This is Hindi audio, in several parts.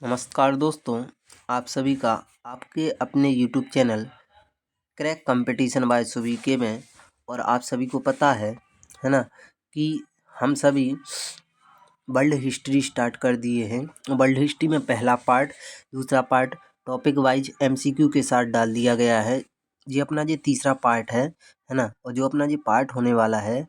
नमस्कार दोस्तों, आप सभी का आपके अपने YouTube channel crack competition by सुबीके में। और आप सभी को पता है ना, कि हम सभी वर्ल्ड हिस्ट्री स्टार्ट कर दिए हैं। वर्ल्ड हिस्ट्री में पहला पार्ट, दूसरा पार्ट टॉपिक वाइज एमसीक्यू के साथ डाल दिया गया है। ये अपना जो तीसरा पार्ट है ना, और जो अपना ये पार्ट होने वाला है,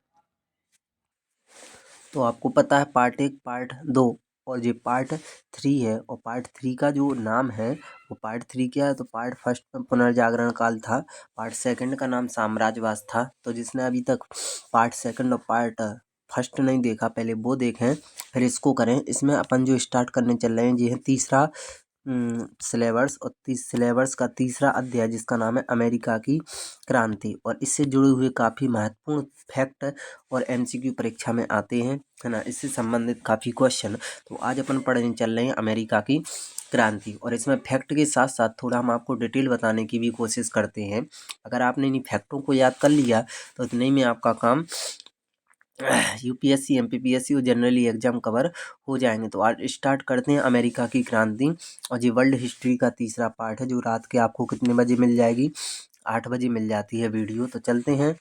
तो आपको पता है पार्ट 1, पार्ट 2 और ये पार्ट 3 है। और पार्ट 3 का जो नाम है वो पार्ट 3 क्या है, तो पार्ट फर्स्ट में पुनर्जागरण काल था, पार्ट सेकंड का नाम साम्राज्यवाद था। तो जिसने अभी तक पार्ट सेकंड और पार्ट फर्स्ट नहीं देखा, पहले वो देखें फिर इसको करें। इसमें अपन जो स्टार्ट करने चल रहे हैं ये है तीसरा सिलेबस, और सिलेबस का तीसरा अध्याय जिसका नाम है अमेरिका की क्रांति। और इससे जुड़े हुए काफ़ी महत्वपूर्ण फैक्ट और एमसीक्यू परीक्षा में आते हैं, है ना। इससे संबंधित काफ़ी क्वेश्चन तो आज अपन पढ़ने चल रहे हैं अमेरिका की क्रांति। और इसमें फैक्ट के साथ साथ थोड़ा हम आपको डिटेल बताने की भी कोशिश करते हैं। अगर आपने इन फैक्टों को याद कर लिया तो इतने ही में आपका काम यूपीएससी एमपीपीएससी और जनरली एग्जाम कवर हो जाएंगे। तो आज स्टार्ट करते हैं अमेरिका की क्रांति। और ये वर्ल्ड हिस्ट्री का तीसरा पार्ट है, जो रात के आपको कितने बजे मिल जाएगी, 8 बजे मिल जाती है वीडियो। तो चलते हैं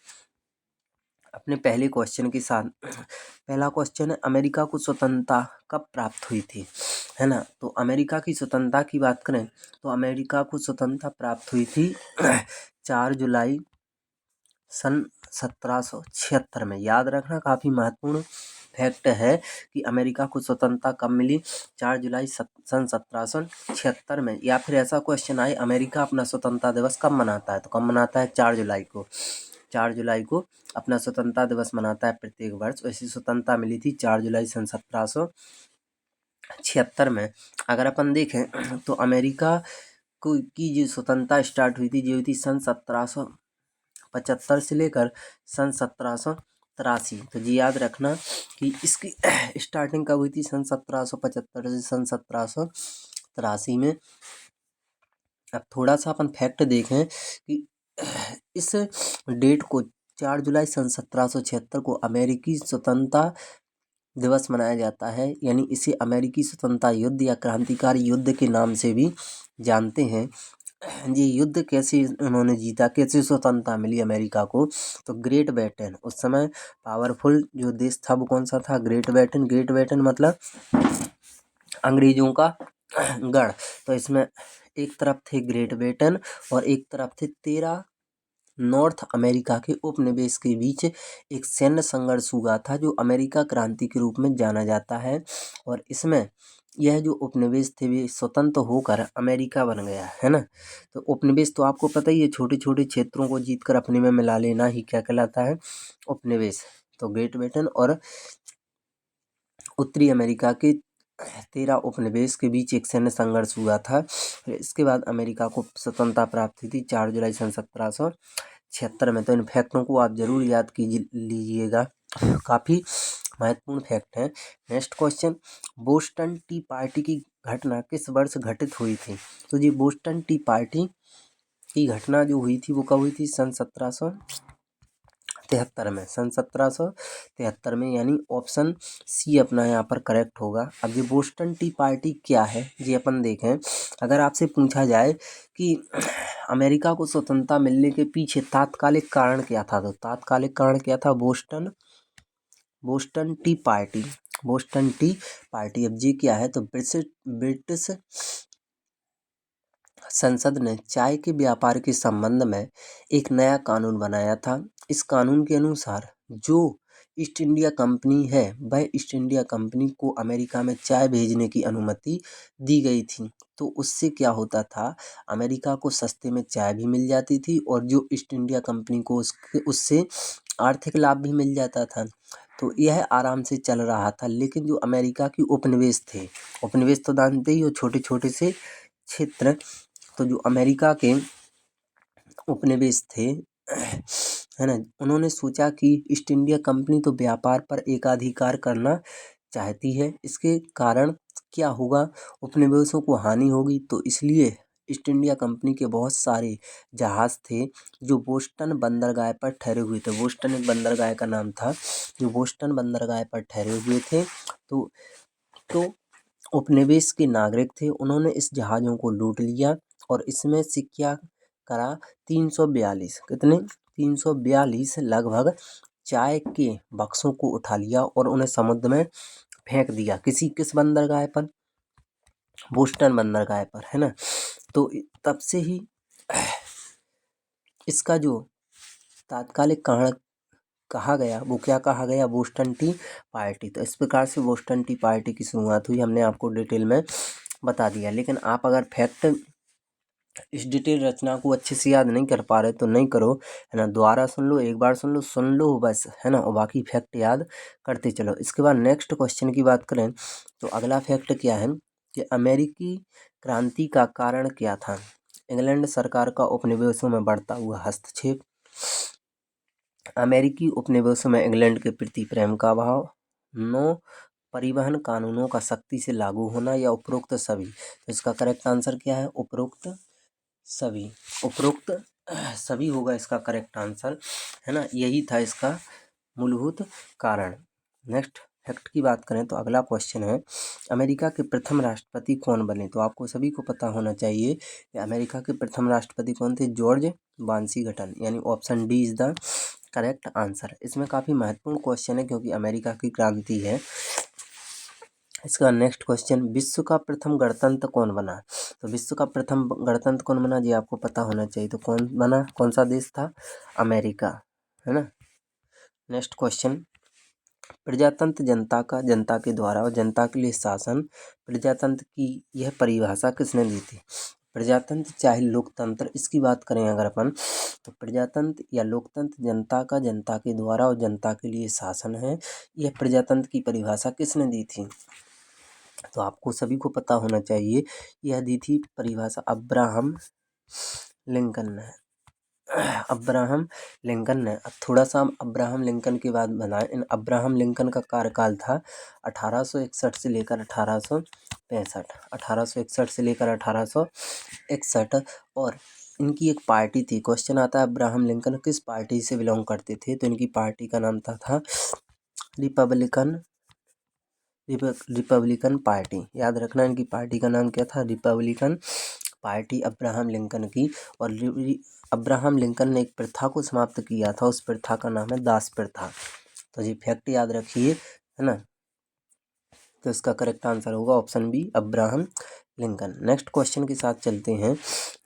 अपने पहले क्वेश्चन के साथ। पहला क्वेश्चन है, अमेरिका को स्वतंत्रता कब प्राप्त हुई थी, है ना। तो अमेरिका की स्वतंत्रता की बात करें तो अमेरिका को स्वतंत्रता प्राप्त हुई थी 4 जुलाई सन 1776 में। याद रखना, काफ़ी महत्वपूर्ण फैक्ट है कि अमेरिका को स्वतंत्रता कब मिली, 4 जुलाई सन 1776 में। या फिर ऐसा क्वेश्चन आए, अमेरिका अपना स्वतंत्रता दिवस कब मनाता है, तो कब मनाता है, 4 जुलाई को। 4 जुलाई को अपना स्वतंत्रता दिवस मनाता है प्रत्येक वर्ष। वैसी स्वतंत्रता मिली थी 4 जुलाई सन 1776 में। अगर अपन देखें तो अमेरिका को की जो स्वतंत्रता स्टार्ट हुई थी, जो हुई थी सन 1775 से लेकर सन 1783। तो जी याद रखना कि इसकी स्टार्टिंग कब हुई थी, सन 1775 से सन 1783 में। अब थोड़ा सा अपन फैक्ट देखें कि इस डेट को 4 जुलाई सन 1776 को अमेरिकी स्वतंत्रता दिवस मनाया जाता है। यानी इसे अमेरिकी स्वतंत्रता युद्ध या क्रांतिकारी युद्ध के नाम से भी जानते हैं। ये युद्ध कैसे उन्होंने जीता, कैसे स्वतंत्रता मिली अमेरिका को, तो ग्रेट ब्रिटेन, उस समय पावरफुल जो देश था वो कौन सा था, ग्रेट ब्रिटेन। ग्रेट ब्रिटेन मतलब अंग्रेजों का गढ़। तो इसमें एक तरफ थे ग्रेट ब्रिटेन और एक तरफ थे 13 नॉर्थ अमेरिका के उपनिवेश के बीच एक सैन्य संघर्ष हुआ था, जो अमेरिका क्रांति के रूप में जाना जाता है। और इसमें यह जो उपनिवेश थे वे स्वतंत्र होकर अमेरिका बन गया, है ना। तो उपनिवेश तो आपको पता ही है, छोटे छोटे क्षेत्रों को जीतकर अपने में मिला लेना ही क्या कहलाता है, उपनिवेश। तो ग्रेट ब्रिटेन और उत्तरी अमेरिका के 13 उपनिवेश के बीच एक सैन्य संघर्ष हुआ था। फिर इसके बाद अमेरिका को स्वतंत्रता प्राप्त हुई थी 4 जुलाई सन 1776 में। तो इन फैक्टों को आप जरूर याद लीजिएगा, काफ़ी महत्वपूर्ण फैक्ट है। Next question, Boston T party की घटना किस वर्ष घटित हुई थी। तो जी बोस्टन टी पार्टी की घटना जो हुई थी वो कब हुई थी, सन 1773 में। सन 1773 में, यानी ऑप्शन सी अपना यहाँ पर करेक्ट होगा। अब ये बोस्टन टी पार्टी क्या है ये अपन देखें। अगर आपसे पूछा जाए कि अमेरिका को स्वतंत्रता मिलने के पीछे तात्कालिक कारण क्या था, तो तात्कालिक कारण क्या था, Boston T party. Boston T party अब जी क्या है, तो ब्रिटिश संसद ने चाय के व्यापार के संबंध में एक नया कानून बनाया था। इस कानून के अनुसार जो ईस्ट इंडिया कंपनी है, वह ईस्ट इंडिया कंपनी को अमेरिका में चाय भेजने की अनुमति दी गई थी। तो उससे क्या होता था, अमेरिका को सस्ते में चाय भी मिल जाती थी और जो ईस्ट इंडिया कंपनी को उससे आर्थिक लाभ भी मिल जाता था। तो यह आराम से चल रहा था। लेकिन जो अमेरिका की उपनिवेश थे, उपनिवेश तो जानते ही हो, छोटे छोटे से क्षेत्र। तो जो अमेरिका के उपनिवेश थे, है ना, उन्होंने सोचा कि ईस्ट इंडिया कंपनी तो व्यापार पर एकाधिकार करना चाहती है, इसके कारण क्या होगा, उपनिवेशों को हानि होगी। तो इसलिए ईस्ट इंडिया कंपनी के बहुत सारे जहाज़ थे जो बोस्टन बंदरगाह पर ठहरे हुए थे। बोस्टन एक बंदरगाह का नाम था, जो बोस्टन बंदरगाह पर ठहरे हुए थे। तो उपनिवेश के नागरिक थे, उन्होंने इस जहाज़ों को लूट लिया और इसमें से क्या करा, 342 कितने 342 लगभग चाय के बक्सों को उठा लिया और उन्हें समुद्र में फेंक दिया। किस बंदरगाह पर, बोस्टन बंदरगाह पर, है ना। तो तब से ही इसका जो तात्कालिक कारण कहा गया वो क्या कहा गया, बोस्टन टी पार्टी। तो इस प्रकार से बोस्टन टी पार्टी की शुरुआत हुई, हमने आपको डिटेल में बता दिया। लेकिन आप अगर फैक्ट इस डिटेल रचना को अच्छे से याद नहीं कर पा रहे तो नहीं करो, है ना, दोबारा सुन लो, एक बार सुन लो बस, है ना, और बाकी फैक्ट याद करते चलो। इसके बाद नेक्स्ट क्वेश्चन की बात करें तो अगला फैक्ट क्या है कि अमेरिकी क्रांति का कारण क्या था। इंग्लैंड सरकार का उपनिवेशों में बढ़ता हुआ हस्तक्षेप, अमेरिकी उपनिवेशों में इंग्लैंड के प्रति प्रेम का भाव, नो परिवहन कानूनों का सख्ती से लागू होना, या उपरोक्त सभी। तो इसका करेक्ट आंसर क्या है, उपरोक्त सभी। उपरोक्त सभी होगा इसका करेक्ट आंसर, है ना। यही था इसका मूलभूत कारण। नेक्स्ट फैक्ट की बात करें तो अगला क्वेश्चन है, अमेरिका के प्रथम राष्ट्रपति कौन बने। तो आपको सभी को पता होना चाहिए कि अमेरिका के प्रथम राष्ट्रपति कौन थे, जॉर्ज वाशिंगटन, यानी option D is the correct answer. इसमें काफ़ी महत्वपूर्ण क्वेश्चन है क्योंकि अमेरिका की क्रांति है। इसका नेक्स्ट क्वेश्चन, विश्व का प्रथम गणतंत्र कौन बना। तो विश्व का प्रथम गणतंत्र कौन बना जी आपको पता होना चाहिए। तो कौन बना, कौन सा देश था, अमेरिका, है ना। नेक्स्ट क्वेश्चन, प्रजातंत्र जनता के द्वारा और जनता के लिए शासन, प्रजातंत्र की यह परिभाषा किसने दी थी। प्रजातंत्र चाहे लोकतंत्र, इसकी बात करें अगर अपन तो प्रजातंत्र या लोकतंत्र जनता के द्वारा और जनता के लिए शासन है। यह प्रजातंत्र की परिभाषा किसने दी थी। तो आपको सभी को पता होना चाहिए, यह दी थी परिभाषा अब्राहम लिंकन ने। अब्राहम लिंकन ने। अब थोड़ा सा हम अब्राहम लिंकन के बाद बनाए। इन अब्राहम लिंकन का कार्यकाल था 1861 से लेकर 1865, 1861 से लेकर 1861। और इनकी एक पार्टी थी। क्वेश्चन आता है अब्राहम लिंकन किस पार्टी से बिलोंग करते थे। तो इनकी पार्टी का नाम था रिपब्लिकन पार्टी। याद रखना इनकी पार्टी का नाम क्या था, रिपब्लिकन पार्टी अब्राहम लिंकन की। और अब्राहम लिंकन ने एक प्रथा को समाप्त किया था, उस प्रथा का नाम है दास प्रथा। तो ये फैक्ट याद रखिए, है ना। तो इसका करेक्ट आंसर होगा option B, Abraham Lincoln. Next question के साथ चलते हैं।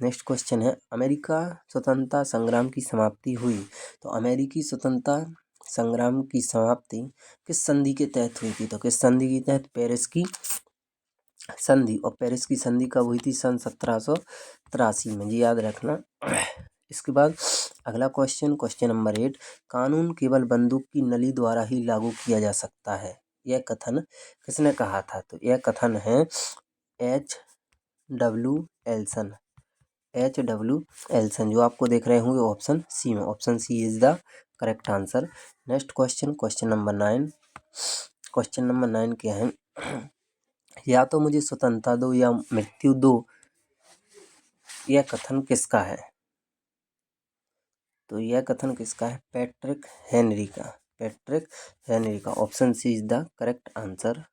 नेक्स्ट क्वेश्चन है, अमेरिका स्वतंत्रता संग्राम की समाप्ति हुई। तो अमेरिकी स्वतंत्रता संग्राम की समाप्ति किस संधि के तहत हुई थी। तो किस संधि के तहत, पेरिस की संधि। और पेरिस की संधि कब हुई थी, सन 1783 में, जी याद रखना। इसके बाद अगला क्वेश्चन, क्वेश्चन नंबर 8, कानून केवल बंदूक की नली द्वारा ही लागू किया जा सकता है, यह कथन किसने कहा था। तो यह कथन है H.W. एल्सन। H.W. एल्सन, जो आपको देख रहे होंगे ऑप्शन सी में, option C is the correct answer. Next question, question number 9। Question number 9 क्या है, या तो मुझे स्वतंत्रता दो या मृत्यु दो, यह कथन किसका है। तो यह कथन किसका है, पैट्रिक हेनरी का। पैट्रिक हेनरी का, option C is the correct answer.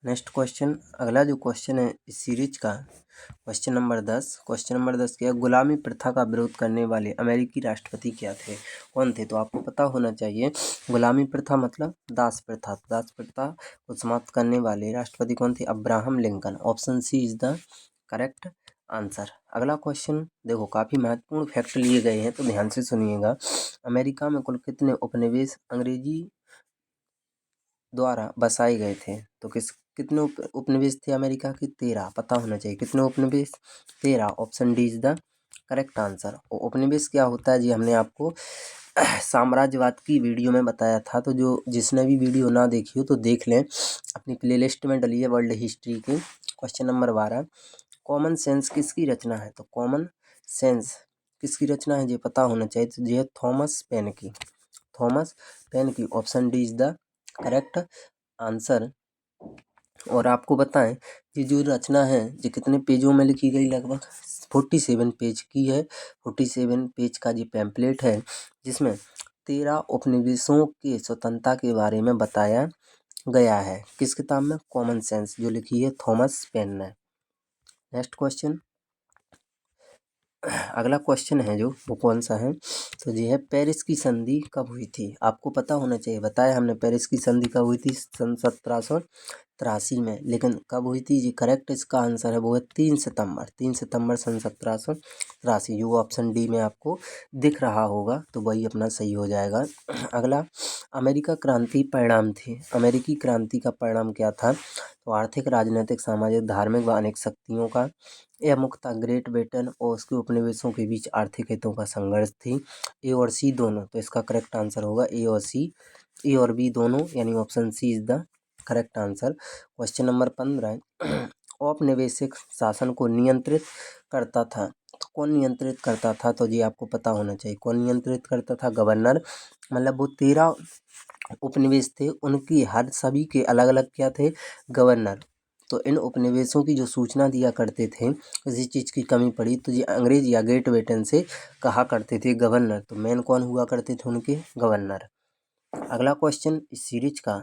Next question, अगला जो क्वेश्चन है इस सीरीज का, क्वेश्चन नंबर 10। क्वेश्चन नंबर 10 क्या, गुलामी प्रथा का विरोध करने वाले अमेरिकी राष्ट्रपति क्या थे, कौन थे। तो आपको पता होना चाहिए, गुलामी प्रथा मतलब दास प्रथा। दास प्रथा को समाप्त करने वाले राष्ट्रपति कौन थे, Abraham Lincoln. Option C is the correct answer. अगला क्वेश्चन देखो, काफ़ी महत्वपूर्ण फैक्ट लिए गए हैं तो ध्यान से सुनिएगा। अमेरिका में कुल कितने उपनिवेश अंग्रेजी द्वारा बसाए गए थे। तो कितने उपनिवेश थे अमेरिका के, 13। पता होना चाहिए कितने उपनिवेश, 13। Option D is the correct answer. उपनिवेश क्या होता है जी, हमने आपको साम्राज्यवाद की वीडियो में बताया था। तो जो जिसने भी वीडियो ना देखी हो तो देख लें, अपनी प्लेलिस्ट में डली है वर्ल्ड हिस्ट्री की। क्वेश्चन नंबर 12, कॉमन सेंस किसकी रचना है। तो कॉमन सेंस किसकी रचना है ये पता होना चाहिए। तो ये है थॉमस पेन की। थॉमस पेन की, option D is the correct answer. और आपको बताएं कि जो रचना है ये कितने पेजों में लिखी गई, लगभग 47 पेज की है। 47 पेज का ये पैम्पलेट है जिसमें 13 उपनिवेशों के स्वतंत्रता के बारे में बताया गया है। किस किताब में? कॉमन सेंस, जो लिखी है थॉमस पेन ने। नेक्स्ट क्वेश्चन, अगला क्वेश्चन है जो वो कौन सा है? तो ये है पेरिस की संधि कब हुई थी? आपको पता होना चाहिए। बताया हमने पेरिस की संधि कब हुई थी? सन 1783 में। लेकिन कब हुई थी? जी करेक्ट इसका आंसर है वो है 3 सितंबर सन 1783, जो ऑप्शन डी में आपको दिख रहा होगा, तो वही अपना सही हो जाएगा। अगला, अमेरिका क्रांति परिणाम थी। अमेरिकी क्रांति का परिणाम क्या था? तो आर्थिक, राजनीतिक, सामाजिक, धार्मिक व अनेक शक्तियों का यह मुख्यतः ग्रेट ब्रिटेन और उसके उपनिवेशों के बीच आर्थिक हितों का संघर्ष थी। ए और सी दोनों, तो इसका करेक्ट आंसर होगा ए और सी, ए और बी दोनों, यानी option C is the correct answer. Question number 15 औपनिवेशिक शासन को नियंत्रित करता था। तो कौन नियंत्रित करता था? तो जी आपको पता होना चाहिए कौन नियंत्रित करता था। गवर्नर, मतलब वो 13 उपनिवेश थे, उनकी हर सभी के अलग अलग क्या थे? गवर्नर। तो इन उपनिवेशों की जो सूचना दिया करते थे, किसी चीज़ की कमी पड़ी तो ये अंग्रेज या ग्रेट ब्रिटेन से कहा करते थे गवर्नर। तो मेन कौन हुआ करते थे? उनके गवर्नर। अगला क्वेश्चन इस सीरीज का,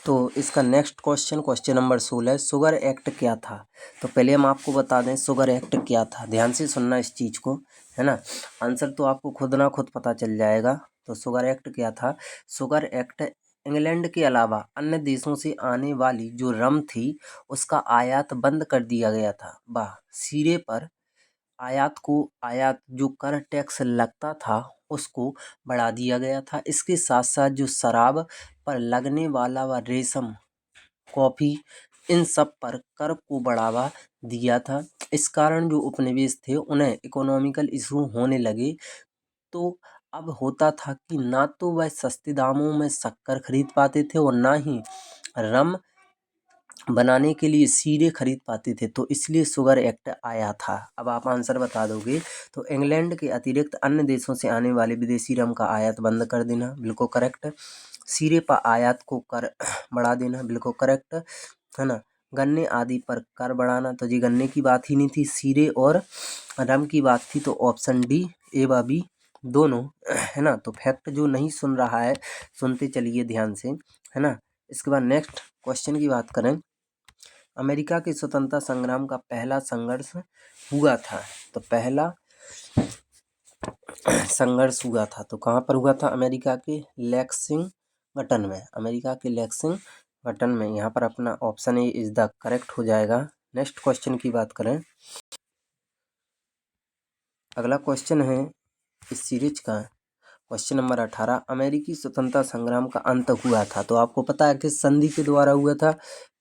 तो इसका next question, question number 16, sugar act क्या था? तो पहले हम आपको बता दें शुगर एक्ट क्या था। ध्यान से सुनना इस चीज़ को, है ना। आंसर तो आपको खुद ना खुद पता चल जाएगा। तो शुगर एक्ट क्या था? शुगर एक्ट इंग्लैंड के अलावा अन्य देशों से आने वाली जो रम थी उसका आयात बंद कर दिया गया था। वाह, सिरे पर आयात जो कर टैक्स लगता था उसको बढ़ा दिया गया था। इसके साथ साथ जो शराब पर लगने वाला व रेशम, कॉफ़ी, इन सब पर कर को बढ़ावा दिया था। इस कारण जो उपनिवेश थे उन्हें इकोनॉमिकल इशू होने लगे। तो अब होता था कि ना तो वह सस्ते दामों में शक्कर खरीद पाते थे और ना ही रम बनाने के लिए सीरे खरीद पाते थे। तो इसलिए शुगर एक्ट आया था। अब आप आंसर बता दोगे। तो इंग्लैंड के अतिरिक्त अन्य देशों से आने वाले विदेशी रम का आयात बंद कर देना, बिल्कुल करेक्ट। सीरे पर आयात को कर बढ़ा देना, बिल्कुल करेक्ट, है ना। गन्ने आदि पर कर बढ़ाना, तो जी गन्ने की बात ही नहीं थी, सीरे और रम की बात थी। तो ऑप्शन डी, ए व बी दोनों, है ना। तो फैक्ट जो नहीं सुन रहा है सुनते चलिए ध्यान से, है ना। इसके बाद नेक्स्ट क्वेश्चन की बात करें, अमेरिका के स्वतंत्रता संग्राम का पहला संघर्ष हुआ था। तो पहला संघर्ष हुआ था तो कहाँ पर हुआ था? अमेरिका के लेक्सिंगटन में। अमेरिका के लेक्सिंगटन में। यहाँ पर अपना option A is the correct हो जाएगा। नेक्स्ट क्वेश्चन की बात करें, अगला क्वेश्चन है इस सीरीज का क्वेश्चन नंबर 18, अमेरिकी स्वतंत्रता संग्राम का अंत हुआ था। तो आपको पता है किस संधि के द्वारा हुआ था?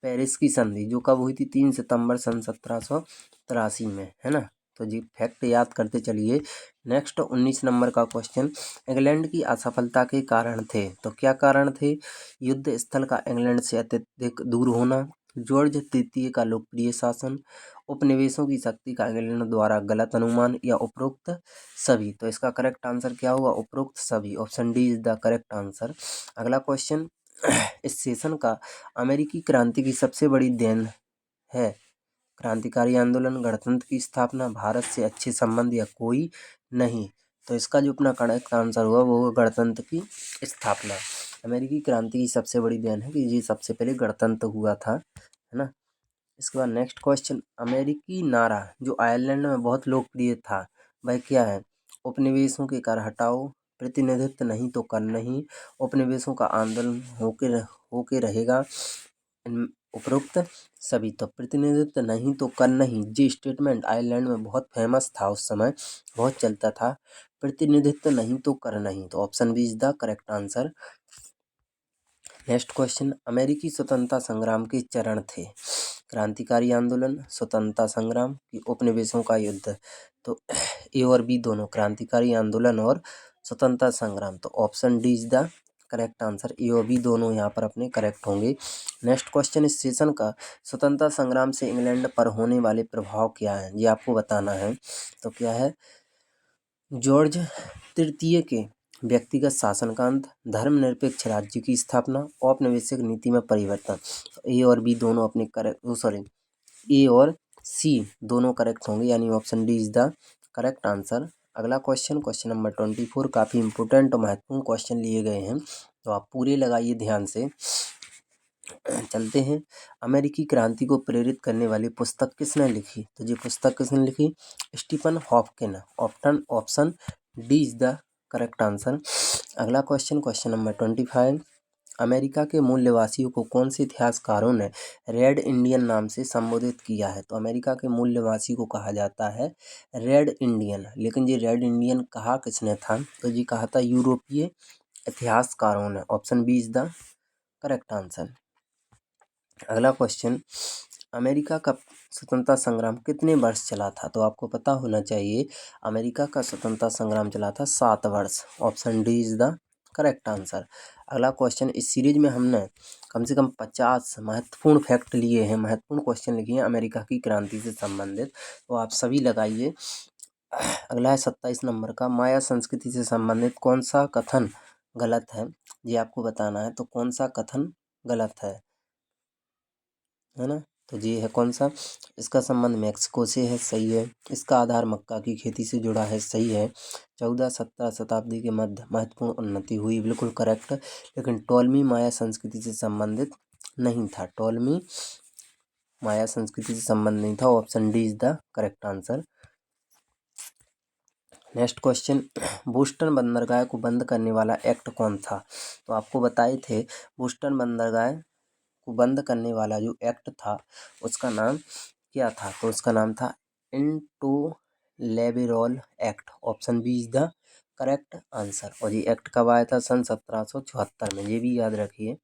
पेरिस की संधि, जो कब हुई थी? 3 सितंबर सन 1783 में, है ना। तो जी फैक्ट याद करते चलिए। नेक्स्ट 19 नंबर का क्वेश्चन, इंग्लैंड की असफलता के कारण थे। तो क्या कारण थे? युद्ध स्थल का इंग्लैंड से अत्यधिक दूर होना, जॉर्ज तृतीय का लोकप्रिय शासन, उपनिवेशों की शक्ति का इंग्लैंड द्वारा गलत अनुमान, या उपरोक्त सभी। तो इसका करेक्ट आंसर क्या होगा? उपरोक्त सभी, option D is the correct answer. अगला क्वेश्चन, इस सेशन का अमेरिकी क्रांति की सबसे बड़ी देन है? क्रांतिकारी आंदोलन, गणतंत्र की स्थापना, भारत से अच्छे संबंध, या कोई नहीं। तो इसका जो अपना करेक्ट आंसर हुआ वो होगा गणतंत्र की स्थापना। अमेरिकी क्रांति की सबसे बड़ी देन है कि ये सबसे पहले गणतंत्र हुआ था, है ना। इसके बाद नेक्स्ट क्वेश्चन, अमेरिकी नारा जो आयरलैंड में बहुत लोकप्रिय था वह क्या है? उपनिवेशों के कर हटाओ, प्रतिनिधित्व नहीं तो कर नहीं, उपनिवेशों का आंदोलन होके रहेगा, उपरोक्त सभी। तो प्रतिनिधित्व नहीं तो कर नहीं, जी स्टेटमेंट आयरलैंड में बहुत फेमस था, उस समय बहुत चलता था। प्रतिनिधित्व नहीं तो कर नहीं, तो option B is the correct answer. Next question, अमेरिकी स्वतंत्रता संग्राम के चरण थे? क्रांतिकारी आंदोलन, स्वतंत्रता संग्राम, की उपनिवेशों का युद्ध। तो ए और बी दोनों, क्रांतिकारी आंदोलन और स्वतंत्रता संग्राम। तो option D is the correct answer. A और बी दोनों यहाँ पर अपने करेक्ट होंगे। नेक्स्ट क्वेश्चन, इस सेशन का स्वतंत्रता संग्राम से इंग्लैंड पर होने वाले प्रभाव क्या है, ये आपको बताना है। तो क्या है? जॉर्ज तृतीय के व्यक्तिगत शासन का अंत, धर्मनिरपेक्ष राज्य की स्थापना, औपनिवेशिक नीति में परिवर्तन। ए और बी दोनों अपने करेक्ट, ए और सी दोनों करेक्ट होंगे, यानी option D is the correct answer. अगला क्वेश्चन नंबर 24 काफ़ी इंपॉर्टेंट और महत्वपूर्ण क्वेश्चन लिए गए हैं, तो आप पूरे लगाइए ध्यान से। चलते हैं। अमेरिकी क्रांति को प्रेरित करने वाली पुस्तक किसने लिखी? तो ये पुस्तक किसने लिखी? Stephen Hopkin. Option D is the correct answer. अगला क्वेश्चन नंबर 25। अमेरिका के मूल निवासियों को कौन से इतिहासकारों ने रेड इंडियन नाम से संबोधित किया है? तो अमेरिका के मूल निवासी को कहा जाता है रेड इंडियन। लेकिन ये रेड इंडियन कहा किसने था? तो ये कहा था यूरोपीय इतिहासकारों ने। Option B is the correct answer. अगला क्वेश्चन, अमेरिका का स्वतंत्रता संग्राम कितने वर्ष चला था? तो आपको पता होना चाहिए अमेरिका का स्वतंत्रता संग्राम चला था 7 वर्ष। Option D is the correct answer. अगला क्वेश्चन, इस सीरीज में हमने कम से कम 50 महत्वपूर्ण फैक्ट लिए हैं, महत्वपूर्ण क्वेश्चन लिखे हैं अमेरिका की क्रांति से संबंधित, तो आप सभी लगाइए। अगला है 27 नंबर का, माया संस्कृति से संबंधित कौन सा कथन गलत है? ये आपको बताना है। तो कौन सा कथन गलत है ना? तो ये है कौन सा? इसका संबंध मैक्सिको से है, सही है। इसका आधार मक्का की खेती से जुड़ा है, सही है। 14-17 शताब्दी के मध्य महत्वपूर्ण उन्नति हुई, बिल्कुल करेक्ट। लेकिन टोलमी माया संस्कृति से संबंधित नहीं था। टोलमी माया संस्कृति से संबंध नहीं था। Option D is the correct answer. Next question, Boston बंदरगाह को बंद करने वाला एक्ट कौन था? तो आपको बताए थे बोस्टन बंदरगाह को बंद करने वाला जो एक्ट था उसका नाम क्या था? तो उसका नाम था intolerable act. Option B is the correct answer. और ये एक्ट कब आया था? सन 1774 में, ये भी याद रखिए।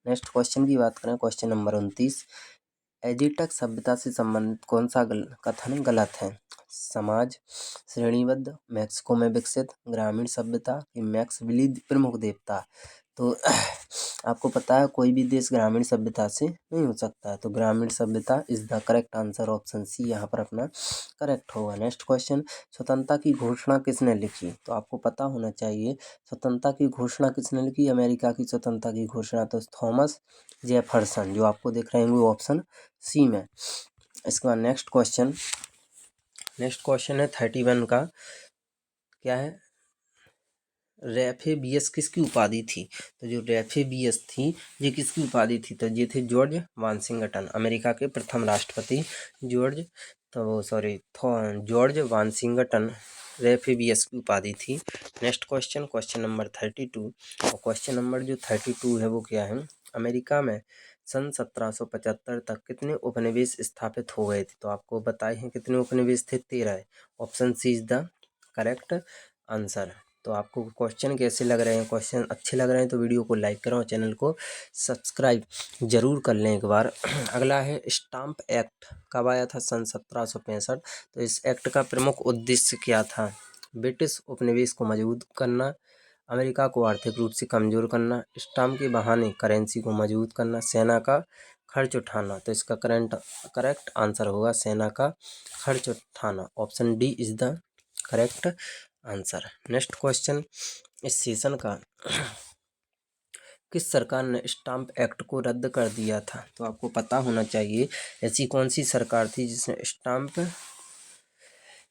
नेक्स्ट क्वेश्चन की बात करें, क्वेश्चन नंबर 29। एजिटक सभ्यता से संबंधित कौन सा कथन गलत है? समाज श्रेणीबद्ध, मैक्सिको में विकसित, ग्रामीण सभ्यता कि मैक्स विली प्रमुख देवता। तो आपको पता है कोई भी देश ग्रामीण सभ्यता से नहीं हो सकता है, तो ग्रामीण सभ्यता is the correct answer. Option C यहाँ पर अपना करेक्ट होगा। नेक्स्ट क्वेश्चन, स्वतंत्रता की घोषणा किसने लिखी? तो आपको पता होना चाहिए स्वतंत्रता की घोषणा किसने लिखी? अमेरिका की स्वतंत्रता की घोषणा तो थॉमस जेफरसन, जो आपको दिख रहे होंगे ऑप्शन सी में। इसके बाद नेक्स्ट क्वेश्चन है 31 का, क्या है? रेफेबियस किसकी उपाधि थी? तो जो रेफेबियस थी ये किसकी उपाधि थी? तो ये थे जॉर्ज वाशिंगटन, अमेरिका के प्रथम राष्ट्रपति जॉर्ज वाशिंगटन रेफेबियस की उपाधि थी। Next question number 32। और क्वेश्चन नंबर जो 32 है वो क्या है? अमेरिका में सन 1775 तक कितने उपनिवेश स्थापित हो गए थे? तो आपको बताए हैं कितने उपनिवेश थे? 13। Option C is the correct answer. तो आपको क्वेश्चन कैसे लग रहे हैं? क्वेश्चन अच्छे लग रहे हैं तो वीडियो को लाइक करें और चैनल को सब्सक्राइब जरूर कर लें एक बार। अगला है स्टाम्प एक्ट कब आया था? सन 1765। तो इस एक्ट का प्रमुख उद्देश्य क्या था? ब्रिटिश उपनिवेश को मजबूत करना, अमेरिका को आर्थिक रूप से कमजोर करना, स्टाम्प के बहाने करेंसी को मजबूत करना, सेना का खर्च उठाना। तो इसका करेक्ट आंसर होगा सेना का खर्च उठाना। Option D is the correct answer. Next question, इस सेशन का किस सरकार ने स्टाम्प एक्ट को रद्द कर दिया था? तो आपको पता होना चाहिए ऐसी कौन सी सरकार थी जिसने स्टाम्प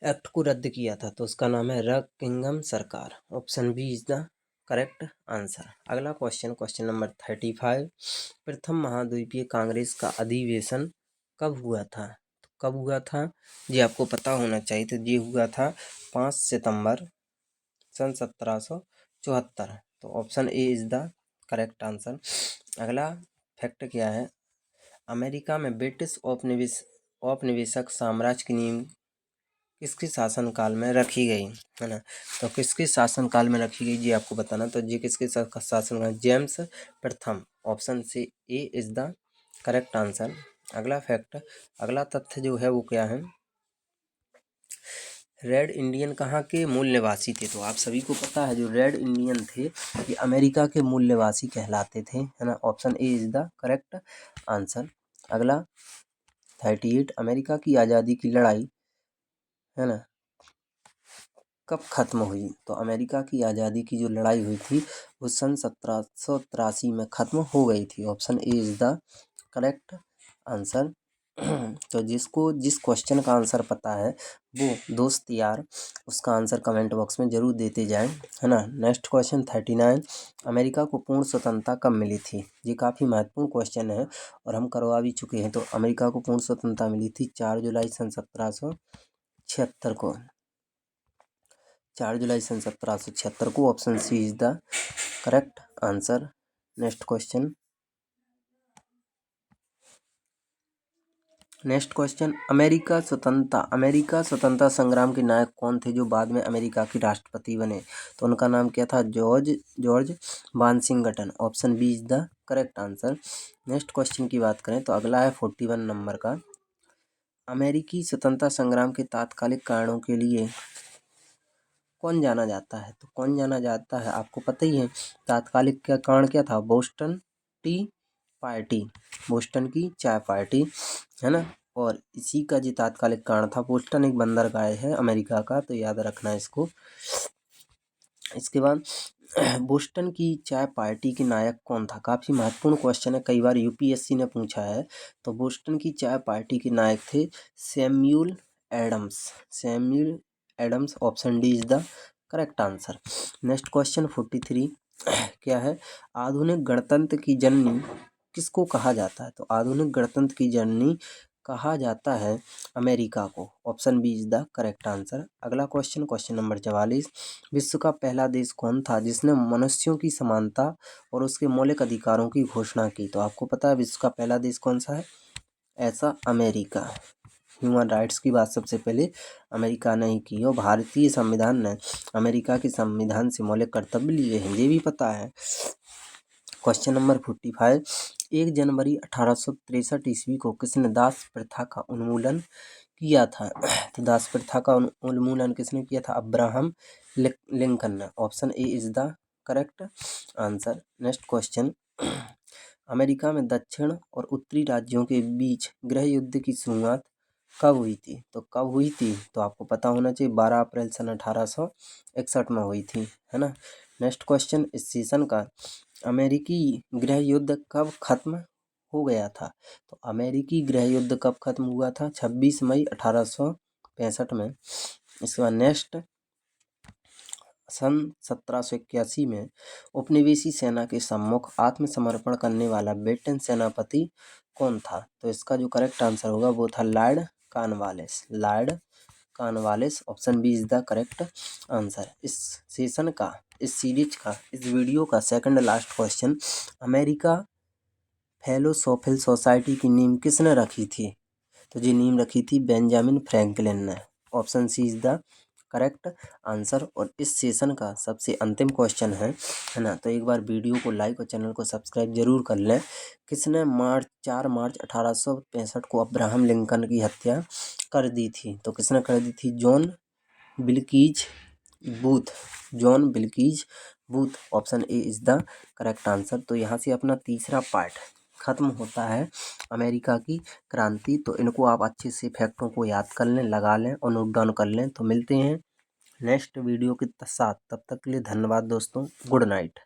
एक्ट को रद्द किया था? तो उसका नाम है रकिंगम सरकार। Option B is the correct answer. अगला क्वेश्चन नंबर 35। प्रथम महाद्वीपीय कांग्रेस का अधिवेशन कब हुआ था? तो कब हुआ था ये आपको पता होना चाहिए। तो ये हुआ था 5 सितंबर सन 1774। तो option A is the correct answer. अगला फैक्ट क्या है? अमेरिका में ब्रिटिश औपनिवेशक साम्राज्य की नींव किसके शासनकाल में रखी गई, है ना? तो किसके शासनकाल में रखी गई ये आपको बताना। तो ये किसके शासनकाल? जेम्स प्रथम। Option C A is the correct answer. अगला तथ्य जो है वो क्या है? रेड इंडियन कहाँ के मूल निवासी थे? तो आप सभी को पता है जो रेड इंडियन थे ये अमेरिका के मूल निवासी कहलाते थे, है ना? Option A is the correct answer. अगला 38, अमेरिका की आज़ादी की लड़ाई, है ना, कब खत्म हुई? तो अमेरिका की आज़ादी की जो लड़ाई हुई थी वो सन 1783 में खत्म हो गई थी। Option A is the correct answer. तो जिसको जिस क्वेश्चन का आंसर पता है वो दोस्त यार उसका आंसर कमेंट बॉक्स में ज़रूर देते जाएं, है ना। नेक्स्ट क्वेश्चन 39, अमेरिका को पूर्ण स्वतंत्रता कब मिली थी। ये काफ़ी महत्वपूर्ण क्वेश्चन है और हम करवा भी चुके हैं। तो अमेरिका को पूर्ण स्वतंत्रता मिली थी 4 जुलाई सन 1776 को। 4 जुलाई सन 1776 को। Option C is the correct answer. Next question America स्वतंत्रता संग्राम के नायक कौन थे जो बाद में अमेरिका के राष्ट्रपति बने। तो उनका नाम क्या था, George Washington. Option B is the correct answer. Next question की बात करें तो अगला है 41 नंबर का। अमेरिकी स्वतंत्रता संग्राम के तात्कालिक कारणों के लिए कौन जाना जाता है। तो कौन जाना जाता है आपको पता ही है। तात्कालिक का कारण क्या था, बोस्टन की चाय पार्टी, है ना। और इसी का जो तात्कालिक कारण था, बोस्टन एक बंदरगाह है अमेरिका का, तो याद रखना इसको। इसके बाद बोस्टन की चाय पार्टी के नायक कौन था। काफ़ी महत्वपूर्ण क्वेश्चन है, कई बार यूपीएससी ने पूछा है। तो बोस्टन की चाय पार्टी के नायक थे Samuel Adams. Option D is the correct answer. Next question 43 क्या है, आधुनिक गणतंत्र की जननी किसको कहा जाता है। तो आधुनिक गणतंत्र की जननी कहा जाता है अमेरिका को। Option B is the correct answer. अगला क्वेश्चन नंबर 44, विश्व का पहला देश कौन था जिसने मनुष्यों की समानता और उसके मौलिक अधिकारों की घोषणा की। तो आपको पता है विश्व का पहला देश कौन सा है, ऐसा अमेरिका। ह्यूमन राइट्स की बात सबसे पहले अमेरिका ने ही की और भारतीय संविधान ने अमेरिका के संविधान से मौलिक कर्तव्य लिए हैं, ये भी पता है। क्वेश्चन नंबर 45, 1 जनवरी 1863 ईस्वी को किसने दास प्रथा का उन्मूलन किया था। तो दास प्रथा का उन्मूलन किसने किया था, अब्राहम लिंकन ने। Option A is the correct answer. Next question, America में दक्षिण और उत्तरी राज्यों के बीच गृह युद्ध की शुरुआत कब हुई थी। तो कब हुई थी, तो आपको पता होना चाहिए 12 अप्रैल सन 1861 में हुई थी, है ना। नेक्स्ट क्वेश्चन, इस सेशन का अमेरिकी गृह युद्ध कब खत्म हो गया था। तो अमेरिकी गृह युद्ध कब खत्म हुआ था, 26 मई 1865 में। इसके बाद नेक्स्ट, सन 1781 में उपनिवेशी सेना के सम्मुख आत्मसमर्पण करने वाला ब्रिटेन सेनापति कौन था। तो इसका जो करेक्ट आंसर होगा वो था Lord Cornwallis. Option B is the correct answer. इस सेशन का, इस सीरीज का, इस वीडियो का second last question, America philosophical society की नींव किसने रखी थी। तो जी नींव रखी थी बेंजामिन फ्रैंकलिन ने। Option C is the correct answer. और इस सेशन का सबसे अंतिम क्वेश्चन है ना। तो एक बार वीडियो को लाइक और चैनल को सब्सक्राइब जरूर कर लें। किसने 4 मार्च 1865 को अब्राहम लिंकन की हत्या कर दी थी। तो किसने कर दी थी, John Wilkes Booth. Option A is the correct answer. तो यहाँ से अपना तीसरा पार्ट खत्म होता है अमेरिका की क्रांति। तो इनको आप अच्छे से फैक्टों को याद कर लें, लगा लें और नोट डाउन कर लें। तो मिलते हैं नेक्स्ट वीडियो के साथ, तब तक के लिए धन्यवाद दोस्तों, गुड नाइट।